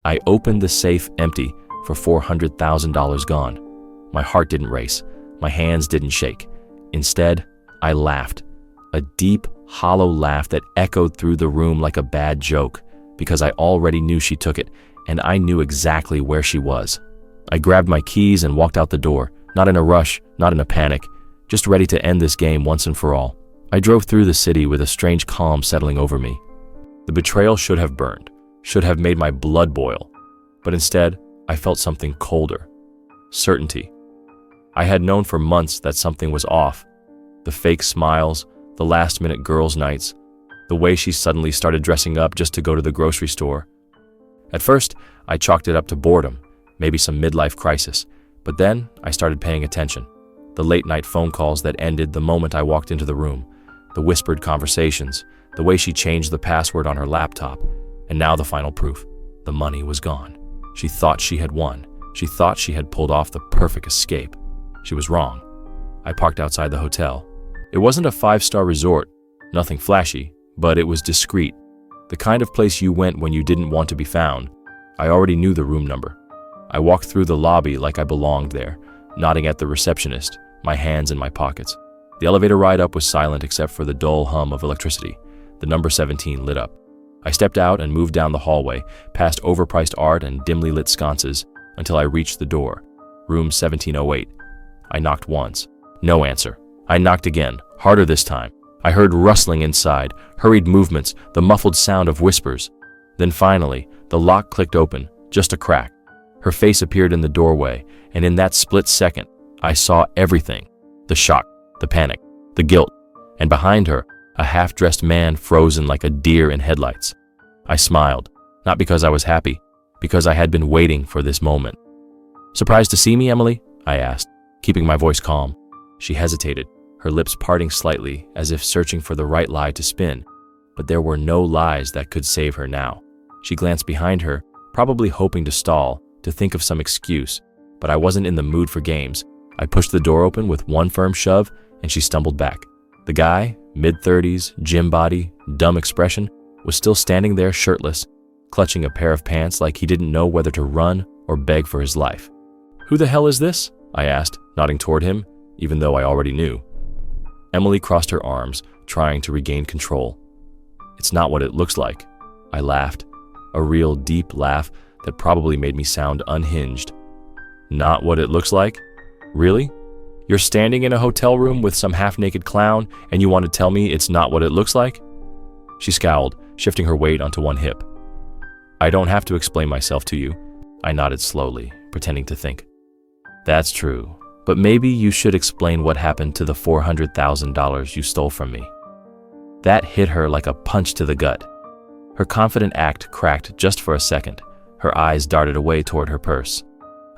I opened the safe empty for $400,000 gone. My heart didn't race. My hands didn't shake. Instead, I laughed. A deep, hollow laugh that echoed through the room like a bad joke, because I already knew she took it, and I knew exactly where she was. I grabbed my keys and walked out the door, not in a rush, not in a panic, just ready to end this game once and for all. I drove through the city with a strange calm settling over me. The betrayal should have burned, should have made my blood boil, but instead, I felt something colder. Certainty. I had known for months that something was off. The fake smiles, the last-minute girls' nights, the way she suddenly started dressing up just to go to the grocery store. At first, I chalked it up to boredom, maybe some midlife crisis, but then I started paying attention. The late-night phone calls that ended the moment I walked into the room, the whispered conversations, the way she changed the password on her laptop, and now the final proof. The money was gone. She thought she had won. She thought she had pulled off the perfect escape. She was wrong. I parked outside the hotel. It wasn't a 5-star resort, nothing flashy, but it was discreet. The kind of place you went when you didn't want to be found. I already knew the room number. I walked through the lobby like I belonged there, nodding at the receptionist, my hands in my pockets. The elevator ride up was silent except for the dull hum of electricity. The number 17 lit up. I stepped out and moved down the hallway, past overpriced art and dimly lit sconces, until I reached the door, room 1708. I knocked once. No answer. I knocked again, harder this time. I heard rustling inside, hurried movements, the muffled sound of whispers. Then finally, the lock clicked open, just a crack. Her face appeared in the doorway, and in that split second, I saw everything. The shock, the panic, the guilt, and behind her, a half-dressed man frozen like a deer in headlights. I smiled, not because I was happy, because I had been waiting for this moment. "Surprised to see me, Emily?" I asked, keeping my voice calm. She hesitated, her lips parting slightly as if searching for the right lie to spin, but there were no lies that could save her now. She glanced behind her, probably hoping to stall, to think of some excuse, but I wasn't in the mood for games. I pushed the door open with one firm shove, and she stumbled back. The guy, mid-30s, gym body, dumb expression, was still standing there shirtless, clutching a pair of pants like he didn't know whether to run or beg for his life. "Who the hell is this?" I asked, nodding toward him, even though I already knew. Emily crossed her arms, trying to regain control. "It's not what it looks like." I laughed, a real deep laugh that probably made me sound unhinged. "Not what it looks like? Really? You're standing in a hotel room with some half-naked clown and you want to tell me it's not what it looks like?" She scowled, shifting her weight onto one hip. "I don't have to explain myself to you." I nodded slowly, pretending to think. "That's true, but maybe you should explain what happened to the $400,000 you stole from me." That hit her like a punch to the gut. Her confident act cracked just for a second. Her eyes darted away toward her purse.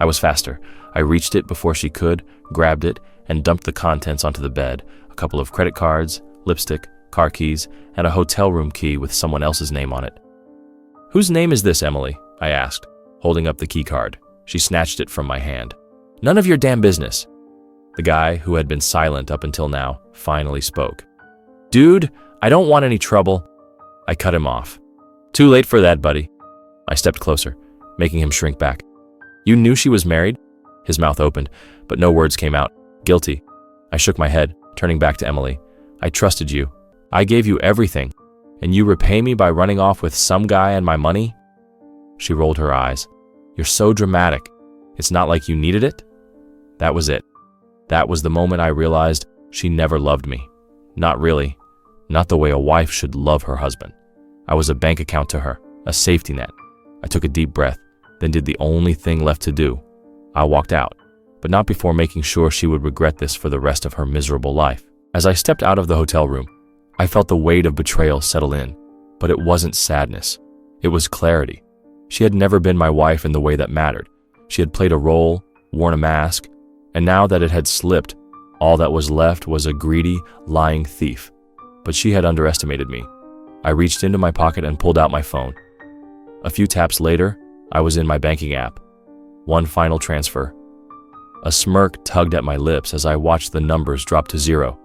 I was faster. I reached it before she could, grabbed it, and dumped the contents onto the bed, a couple of credit cards, lipstick, car keys, and a hotel room key with someone else's name on it. "Whose name is this, Emily?" I asked, holding up the key card. She snatched it from my hand. "None of your damn business." The guy, who had been silent up until now, finally spoke. "Dude, I don't want any trouble." I cut him off. "Too late for that, buddy." I stepped closer, making him shrink back. "You knew she was married?" His mouth opened, but no words came out. "Guilty." I shook my head, turning back to Emily. "I trusted you. I gave you everything, and you repay me by running off with some guy and my money?" She rolled her eyes. "You're so dramatic. It's not like you needed it?" That was it. That was the moment I realized she never loved me. Not really. Not the way a wife should love her husband. I was a bank account to her, a safety net. I took a deep breath, then did the only thing left to do. I walked out, but not before making sure she would regret this for the rest of her miserable life. As I stepped out of the hotel room, I felt the weight of betrayal settle in, but it wasn't sadness. It was clarity. She had never been my wife in the way that mattered. She had played a role, worn a mask, and now that it had slipped, all that was left was a greedy, lying thief. But she had underestimated me. I reached into my pocket and pulled out my phone. A few taps later, I was in my banking app. One final transfer. A smirk tugged at my lips as I watched the numbers drop to zero.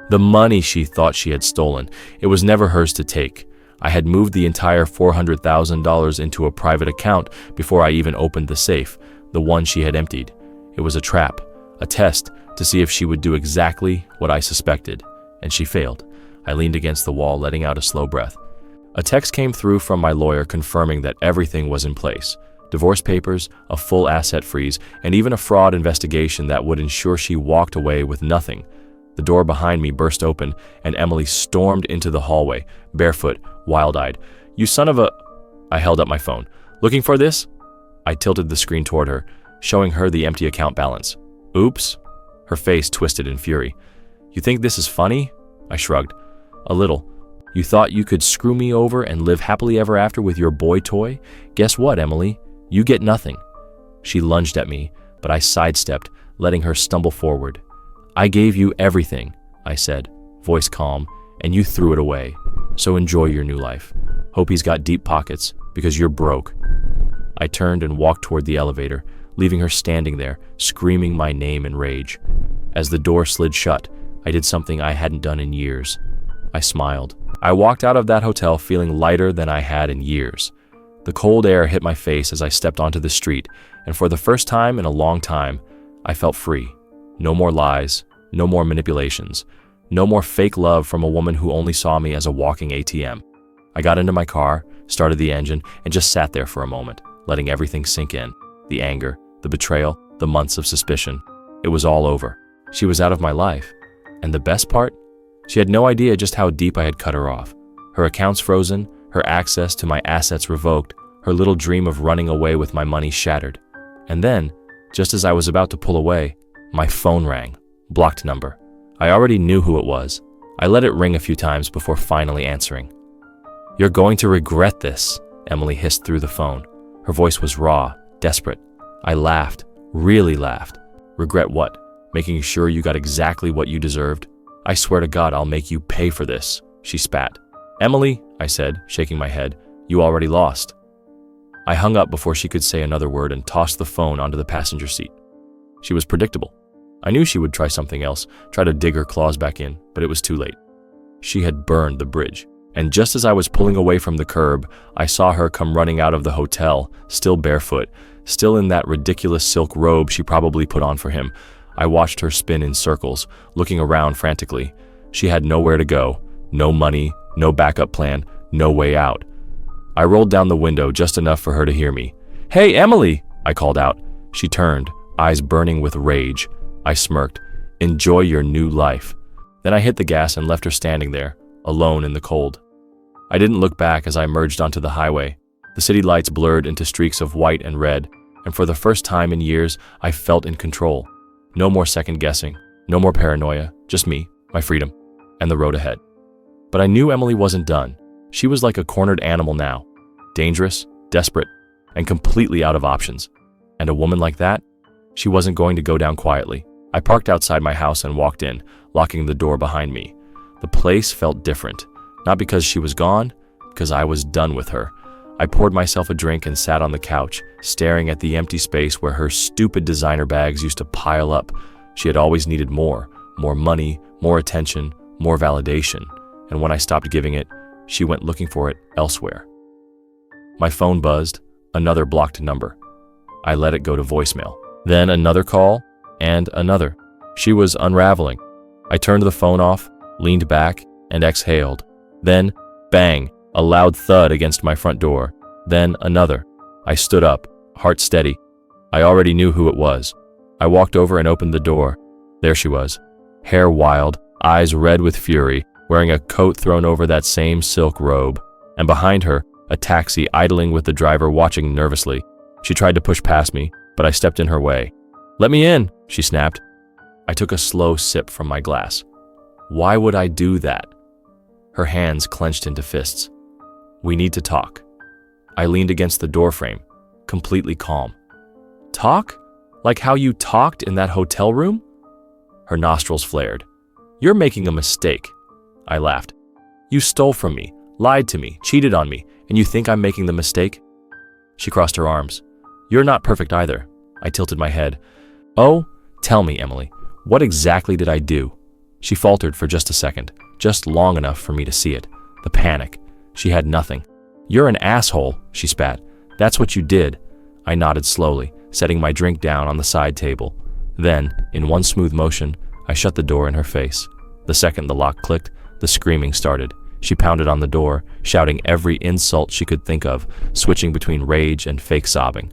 The money she thought she had stolen, it was never hers to take. I had moved the entire $400,000 into a private account before I even opened the safe, the one she had emptied. It was a trap, a test to see if she would do exactly what I suspected, and she failed. I leaned against the wall, letting out a slow breath. A text came through from my lawyer confirming that everything was in place. Divorce papers, a full asset freeze, and even a fraud investigation that would ensure she walked away with nothing. The door behind me burst open, and Emily stormed into the hallway, barefoot, wild-eyed. "You son of a—" I held up my phone. "Looking for this?" I tilted the screen toward her, showing her the empty account balance. "Oops." Her face twisted in fury. "You think this is funny?" I shrugged. "A little. You thought you could screw me over and live happily ever after with your boy toy? Guess what, Emily? You get nothing." She lunged at me, but I sidestepped, letting her stumble forward. "I gave you everything," I said, voice calm, "and you threw it away. So enjoy your new life. Hope he's got deep pockets, because you're broke." I turned and walked toward the elevator, leaving her standing there, screaming my name in rage. As the door slid shut, I did something I hadn't done in years. I smiled. I walked out of that hotel feeling lighter than I had in years. The cold air hit my face as I stepped onto the street, and for the first time in a long time, I felt free. No more lies, no more manipulations, no more fake love from a woman who only saw me as a walking ATM. I got into my car, started the engine, and just sat there for a moment, letting everything sink in. The anger, the betrayal, the months of suspicion. It was all over. She was out of my life. And the best part? She had no idea just how deep I had cut her off. Her accounts frozen, her access to my assets revoked, her little dream of running away with my money shattered. And then, just as I was about to pull away, my phone rang. Blocked number. I already knew who it was. I let it ring a few times before finally answering. "You're going to regret this," Emily hissed through the phone. Her voice was raw, desperate. I laughed, really laughed. "Regret what? Making sure you got exactly what you deserved? I swear to God I'll make you pay for this," she spat. "Emily," I said, shaking my head, "you already lost." I hung up before she could say another word and tossed the phone onto the passenger seat. She was predictable. I knew she would try something else, try to dig her claws back in, but it was too late. She had burned the bridge, and just as I was pulling away from the curb, I saw her come running out of the hotel, still barefoot, still in that ridiculous silk robe she probably put on for him. I watched her spin in circles, looking around frantically. She had nowhere to go, no money, no backup plan, no way out. I rolled down the window just enough for her to hear me. "Hey, Emily!" I called out. She turned, eyes burning with rage. I smirked. "Enjoy your new life." Then I hit the gas and left her standing there, alone in the cold. I didn't look back as I merged onto the highway. The city lights blurred into streaks of white and red, and for the first time in years, I felt in control. No more second guessing, no more paranoia, just me, my freedom, and the road ahead. But I knew Emily wasn't done. She was like a cornered animal now, dangerous, desperate, and completely out of options. And a woman like that, she wasn't going to go down quietly. I parked outside my house and walked in, locking the door behind me. The place felt different, not because she was gone, because I was done with her. I poured myself a drink and sat on the couch, staring at the empty space where her stupid designer bags used to pile up. She had always needed more money, more attention, more validation. And when I stopped giving it, she went looking for it elsewhere. My phone buzzed, another blocked number. I let it go to voicemail. Then another call, and another. She was unraveling. I turned the phone off, leaned back, and exhaled. Then, bang, a loud thud against my front door. Then another. I stood up, heart steady. I already knew who it was. I walked over and opened the door. There she was, hair wild, eyes red with fury, wearing a coat thrown over that same silk robe. And behind her, a taxi idling with the driver watching nervously. She tried to push past me, but I stepped in her way. "Let me in," she snapped. I took a slow sip from my glass. Why would I do that? Her hands clenched into fists. "We need to talk." I leaned against the doorframe, completely calm. "Talk? Like how you talked in that hotel room?" Her nostrils flared. "You're making a mistake." I laughed. "You stole from me, lied to me, cheated on me, and you think I'm making the mistake?" She crossed her arms. "You're not perfect either." I tilted my head. "Oh, tell me, Emily, what exactly did I do?" She faltered for just a second, just long enough for me to see it. The panic. She had nothing. "You're an asshole," she spat. "That's what you did." I nodded slowly, setting my drink down on the side table. Then, in one smooth motion, I shut the door in her face. The second the lock clicked, the screaming started. She pounded on the door, shouting every insult she could think of, switching between rage and fake sobbing.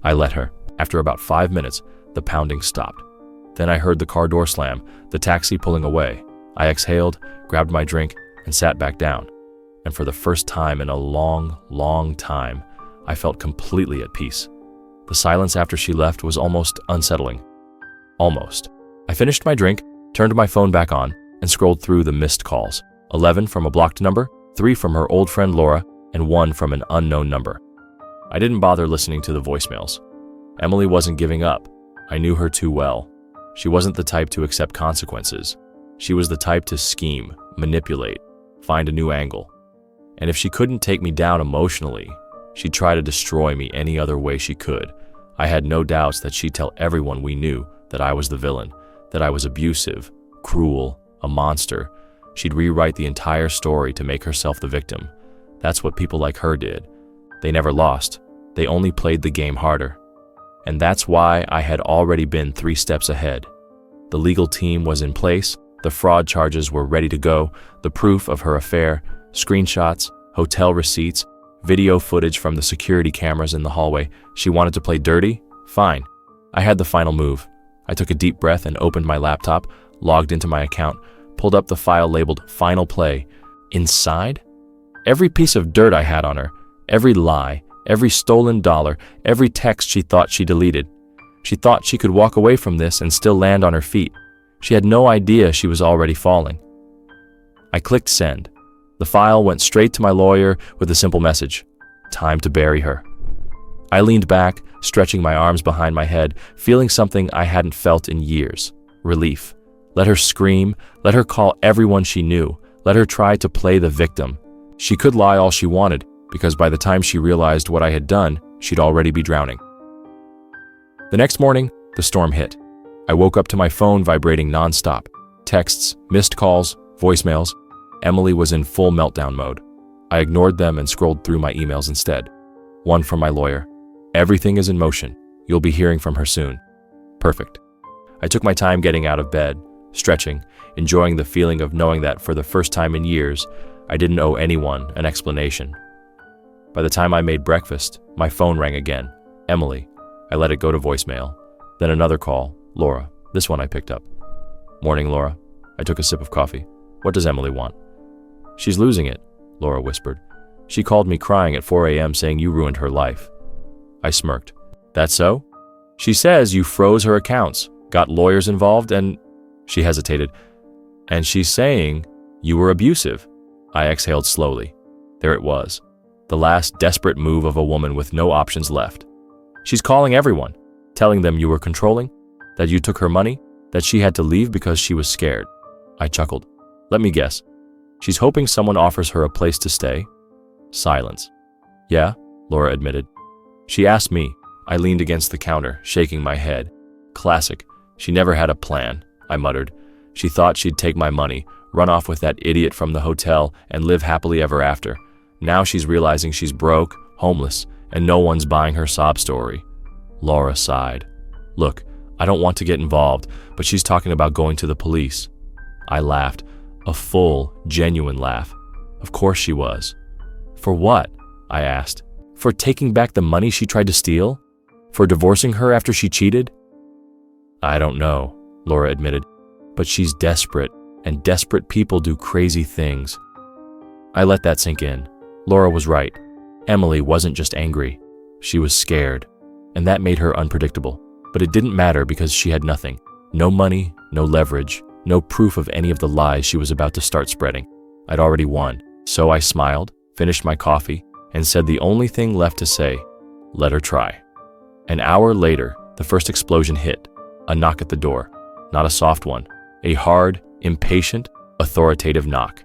I let her. After about 5 minutes, the pounding stopped. Then I heard the car door slam, the taxi pulling away. I exhaled, grabbed my drink, and sat back down. And for the first time in a long, long time, I felt completely at peace. The silence after she left was almost unsettling. Almost. I finished my drink, turned my phone back on, and scrolled through the missed calls. 11 from a blocked number, 3 from her old friend Laura, and 1 from an unknown number. I didn't bother listening to the voicemails. Emily wasn't giving up. I knew her too well. She wasn't the type to accept consequences. She was the type to scheme, manipulate, find a new angle. And if she couldn't take me down emotionally, she'd try to destroy me any other way she could. I had no doubts that she'd tell everyone we knew that I was the villain, that I was abusive, cruel, a monster. She'd rewrite the entire story to make herself the victim. That's what people like her did. They never lost. They only played the game harder. And that's why I had already been 3 steps ahead. The legal team was in place, the fraud charges were ready to go, the proof of her affair, screenshots, hotel receipts, video footage from the security cameras in the hallway. She wanted to play dirty? Fine. I had the final move. I took a deep breath and opened my laptop, logged into my account, pulled up the file labeled Final Play. Inside? Every piece of dirt I had on her, every lie, every stolen dollar, every text she thought she deleted. She thought she could walk away from this and still land on her feet. She had no idea she was already falling. I clicked send. The file went straight to my lawyer with a simple message: time to bury her. I leaned back, stretching my arms behind my head, feeling something I hadn't felt in years: relief. Let her scream, let her call everyone she knew, let her try to play the victim. She could lie all she wanted, because by the time she realized what I had done, she'd already be drowning. The next morning, the storm hit. I woke up to my phone vibrating nonstop. Texts, missed calls, voicemails. Emily was in full meltdown mode. I ignored them and scrolled through my emails instead. One from my lawyer: "Everything is in motion. You'll be hearing from her soon." Perfect. I took my time getting out of bed, stretching, enjoying the feeling of knowing that for the first time in years, I didn't owe anyone an explanation. By the time I made breakfast, my phone rang again. Emily. I let it go to voicemail. Then another call. Laura. This one I picked up. "Morning, Laura." I took a sip of coffee. "What does Emily want?" "She's losing it," Laura whispered. "She called me crying at 4 a.m. saying you ruined her life." I smirked. "That's so?" "She says you froze her accounts, got lawyers involved, and..." She hesitated. "And she's saying you were abusive." I exhaled slowly. There it was. The last desperate move of a woman with no options left. "She's calling everyone, telling them you were controlling, that you took her money, that she had to leave because she was scared." I chuckled. "Let me guess. She's hoping someone offers her a place to stay?" Silence. "Yeah," Laura admitted. "She asked me." I leaned against the counter, shaking my head. "Classic. She never had a plan," I muttered. "She thought she'd take my money, run off with that idiot from the hotel, and live happily ever after. Now she's realizing she's broke, homeless, and no one's buying her sob story." Laura sighed. "Look, I don't want to get involved, but she's talking about going to the police." I laughed. A full, genuine laugh. Of course she was. "For what?" I asked. "For taking back the money she tried to steal? For divorcing her after she cheated?" "I don't know," Laura admitted. "But she's desperate, and desperate people do crazy things." I let that sink in. Laura was right. Emily wasn't just angry. She was scared. And that made her unpredictable. But it didn't matter because she had nothing. No money, no leverage, no proof of any of the lies she was about to start spreading. I'd already won. So I smiled, finished my coffee, and said the only thing left to say: let her try. An hour later, the first explosion hit. A knock at the door. Not a soft one. A hard, impatient, authoritative knock.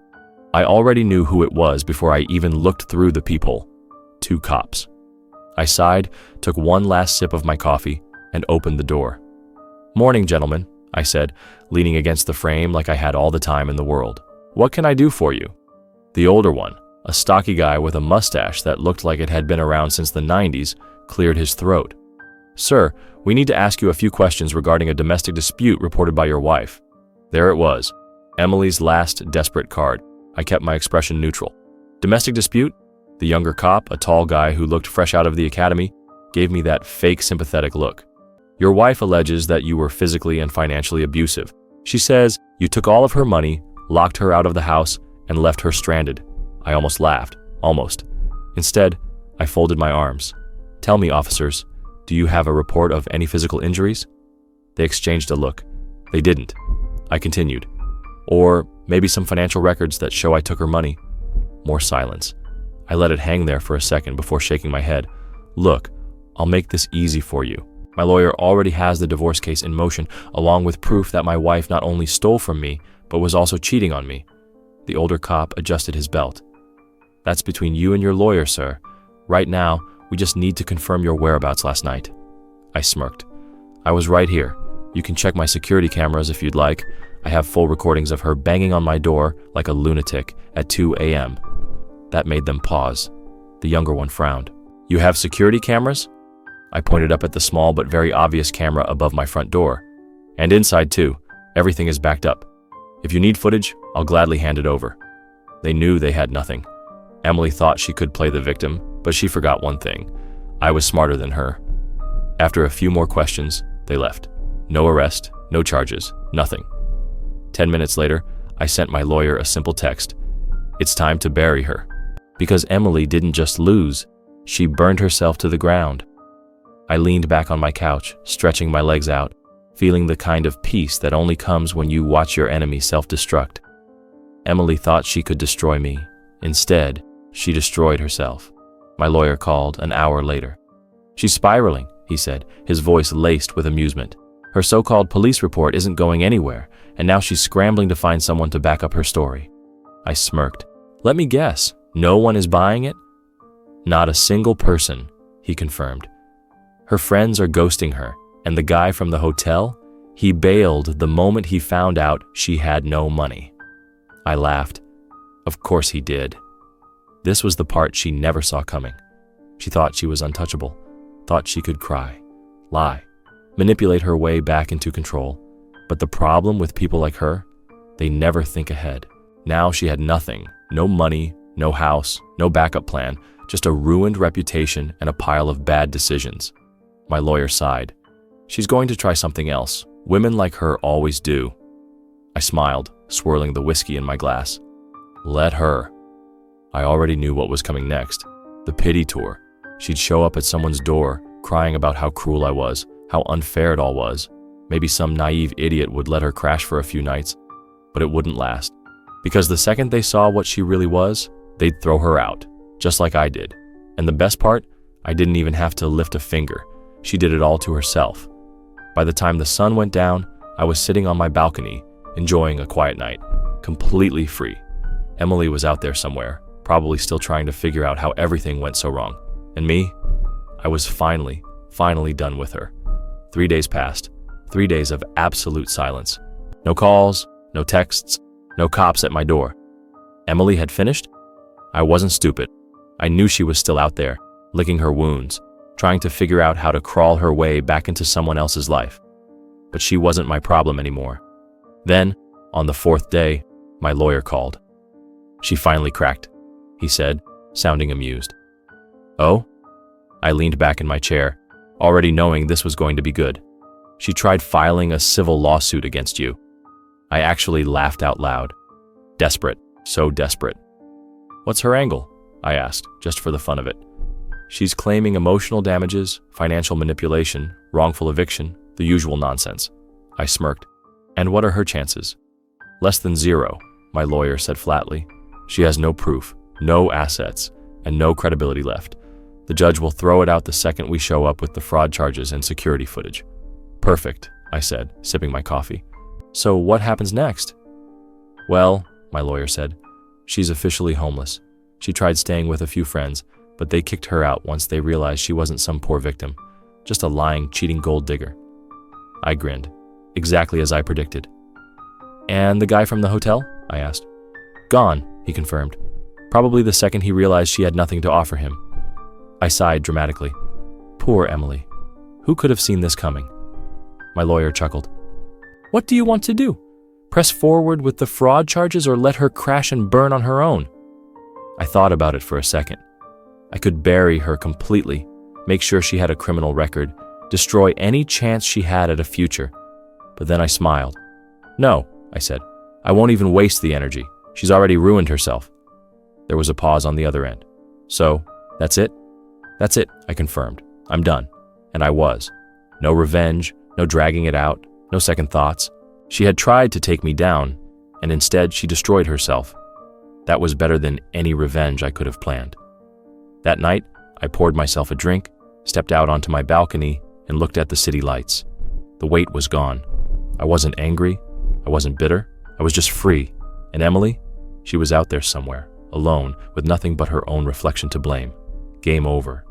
I already knew who it was before I even looked through the peephole. 2 cops. I sighed, took one last sip of my coffee, and opened the door. "Morning, gentlemen," I said, leaning against the frame like I had all the time in the world. "What can I do for you?" The older one, A stocky guy with a mustache that looked like it had been around since the 90s cleared his throat. "Sir, we need to ask you a few questions regarding a domestic dispute reported by your wife." There it was, Emily's last desperate card. I kept my expression neutral. "Domestic dispute?" The younger cop, a tall guy who looked fresh out of the academy, gave me that fake sympathetic look. "Your wife alleges that you were physically and financially abusive. She says you took all of her money, locked her out of the house, and left her stranded." I almost laughed. Almost. Instead, I folded my arms. "Tell me, officers, do you have a report of any physical injuries?" They exchanged a look. They didn't. I continued. "Or maybe some financial records that show I took her money?" More silence. I let it hang there for a second before shaking my head. "Look, I'll make this easy for you. My lawyer already has the divorce case in motion, along with proof that my wife not only stole from me, but was also cheating on me." The older cop adjusted his belt. "That's between you and your lawyer, sir. Right now, we just need to confirm your whereabouts last night." I smirked. "I was right here. You can check my security cameras if you'd like. I have full recordings of her banging on my door like a lunatic at 2 a.m. That made them pause. The younger one frowned. "You have security cameras?" I pointed up at the small but very obvious camera above my front door. "And inside too. Everything is backed up. If you need footage, I'll gladly hand it over." They knew they had nothing. Emily thought she could play the victim, but she forgot one thing. I was smarter than her. After a few more questions, they left. No arrest, no charges, nothing. 10 minutes later, I sent my lawyer a simple text. "It's time to bury her." Because Emily didn't just lose, she burned herself to the ground. I leaned back on my couch, stretching my legs out, feeling the kind of peace that only comes when you watch your enemy self-destruct. Emily thought she could destroy me. Instead, she destroyed herself. My lawyer called an hour later. "She's spiraling," he said, his voice laced with amusement. "Her so-called police report isn't going anywhere, and now she's scrambling to find someone to back up her story." I smirked. "Let me guess, no one is buying it?" "Not a single person," he confirmed. "Her friends are ghosting her, and the guy from the hotel, he bailed the moment he found out she had no money." I laughed. Of course he did. This was the part she never saw coming. She thought she was untouchable, thought she could cry, lie, manipulate her way back into control. But the problem with people like her, they never think ahead. Now she had nothing, no money, no house, no backup plan, just a ruined reputation and a pile of bad decisions. My lawyer sighed. "She's going to try something else. Women like her always do." I smiled, swirling the whiskey in my glass. "Let her." I already knew what was coming next. The pity tour. She'd show up at someone's door, crying about how cruel I was, how unfair it all was. Maybe some naive idiot would let her crash for a few nights, but it wouldn't last. Because the second they saw what she really was, they'd throw her out, just like I did. And the best part, I didn't even have to lift a finger. She did it all to herself. By the time the sun went down, I was sitting on my balcony, enjoying a quiet night, completely free. Emily was out there somewhere, probably still trying to figure out how everything went so wrong. And me? I was finally done with her. 3 days passed. 3 days of absolute silence. No calls, no texts, no cops at my door. Emily had finished? I wasn't stupid. I knew she was still out there, licking her wounds, trying to figure out how to crawl her way back into someone else's life. But she wasn't my problem anymore. Then, on the 4th day, my lawyer called. "She finally cracked," he said, sounding amused. "Oh?" I leaned back in my chair, already knowing this was going to be good. "She tried filing a civil lawsuit against you." I actually laughed out loud. Desperate, so desperate. "What's her angle?" I asked, just for the fun of it. "She's claiming emotional damages, financial manipulation, wrongful eviction, the usual nonsense." I smirked. "And what are her chances?" "Less than 0, my lawyer said flatly. "She has no proof, no assets, and no credibility left. The judge will throw it out the second we show up with the fraud charges and security footage." "Perfect," I said, sipping my coffee. "So what happens next?" "Well," my lawyer said, "she's officially homeless. She tried staying with a few friends, but they kicked her out once they realized she wasn't some poor victim, just a lying, cheating gold digger." I grinned, exactly as I predicted. "And the guy from the hotel?" I asked. "Gone," he confirmed. Probably the second he realized she had nothing to offer him. I sighed dramatically. Poor Emily. Who could have seen this coming? My lawyer chuckled. What do you want to do? Press forward with the fraud charges or let her crash and burn on her own? I thought about it for a second. I could bury her completely, make sure she had a criminal record, destroy any chance she had at a future. But then I smiled. No, I said. I won't even waste the energy. She's already ruined herself. There was a pause on the other end. So, that's it? That's it, I confirmed. I'm done. And I was. No revenge, no dragging it out, no second thoughts. She had tried to take me down, and instead she destroyed herself. That was better than any revenge I could have planned. That night, I poured myself a drink, stepped out onto my balcony, and looked at the city lights. The weight was gone. I wasn't angry. I wasn't bitter. I was just free. And Emily? She was out there somewhere, alone, with nothing but her own reflection to blame. Game over.